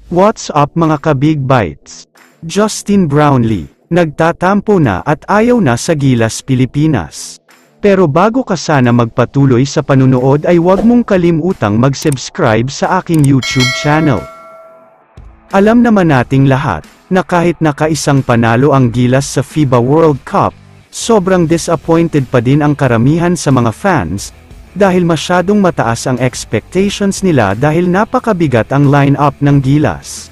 What's up mga ka-Big Bites? Justin Brownlee, nagtatampo na at ayaw na sa Gilas Pilipinas. Pero bago ka sana magpatuloy sa panunood ay huwag mong kalimutang mag-subscribe sa aking YouTube channel. Alam naman nating lahat, na kahit nakaisang panalo ang Gilas sa FIBA World Cup, sobrang disappointed pa din ang karamihan sa mga fans, dahil masyadong mataas ang expectations nila dahil napakabigat ang line-up ng Gilas.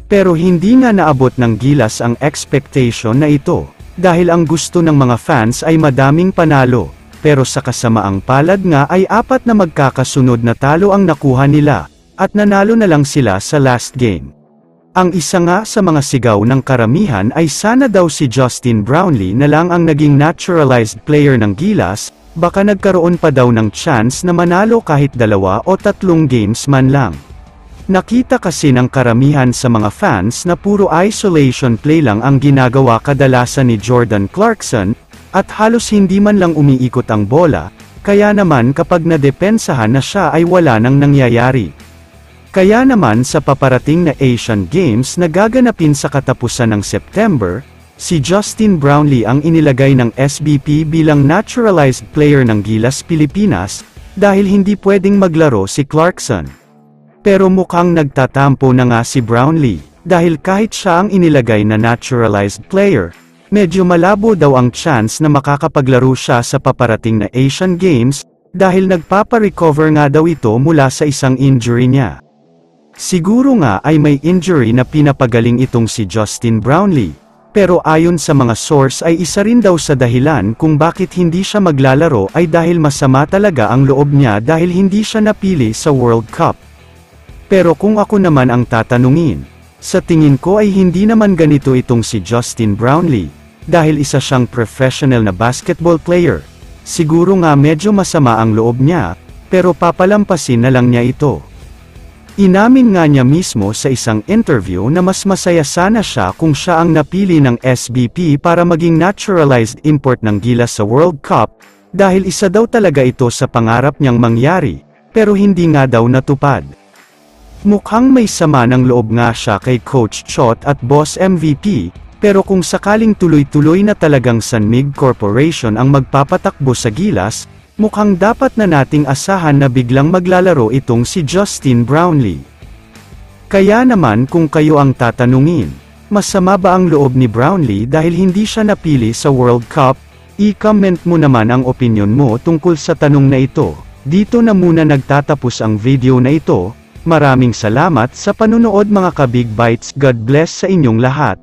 Pero hindi nga naabot ng Gilas ang expectation na ito, dahil ang gusto ng mga fans ay madaming panalo, pero sa kasamaang palad nga ay 4 na magkakasunod na talo ang nakuha nila, at nanalo na lang sila sa last game. Ang isa nga sa mga sigaw ng karamihan ay sana daw si Justin Brownlee na lang ang naging naturalized player ng Gilas, baka nagkaroon pa daw ng chance na manalo kahit 2 o 3 games man lang. Nakita kasi ng karamihan sa mga fans na puro isolation play lang ang ginagawa kadalasan ni Jordan Clarkson, at halos hindi man lang umiikot ang bola, kaya naman kapag nadepensahan na siya ay wala nang nangyayari. Kaya naman sa paparating na Asian Games na gaganapin sa katapusan ng September, si Justin Brownlee ang inilagay ng SBP bilang naturalized player ng Gilas Pilipinas, dahil hindi pwedeng maglaro si Clarkson. Pero mukhang nagtatampo na nga si Brownlee, dahil kahit siya ang inilagay na naturalized player, medyo malabo daw ang chance na makakapaglaro siya sa paparating na Asian Games, dahil nagpapa-recover nga daw ito mula sa isang injury niya. Siguro nga ay may injury na pinapagaling itong si Justin Brownlee. Pero ayon sa mga source ay isa rin daw sa dahilan kung bakit hindi siya maglalaro ay dahil masama talaga ang loob niya dahil hindi siya napili sa World Cup. Pero kung ako naman ang tatanungin, sa tingin ko ay hindi naman ganito itong si Justin Brownlee, dahil isa siyang professional na basketball player. Siguro nga medyo masama ang loob niya, pero papalampasin na lang niya ito. Inamin nga niya mismo sa isang interview na mas masaya sana siya kung siya ang napili ng SBP para maging naturalized import ng Gilas sa World Cup, dahil isa daw talaga ito sa pangarap niyang mangyari, pero hindi nga daw natupad. Mukhang may sama ng loob nga siya kay Coach Chot at Boss MVP, pero kung sakaling tuloy-tuloy na talagang Sanmig Corporation ang magpapatakbo sa Gilas, mukhang dapat na nating asahan na biglang maglalaro itong si Justin Brownlee. Kaya naman kung kayo ang tatanungin, masama ba ang loob ni Brownlee dahil hindi siya napili sa World Cup? I-comment mo naman ang opinyon mo tungkol sa tanong na ito. Dito na muna nagtatapos ang video na ito. Maraming salamat sa panunood mga ka-Big Bites. God bless sa inyong lahat.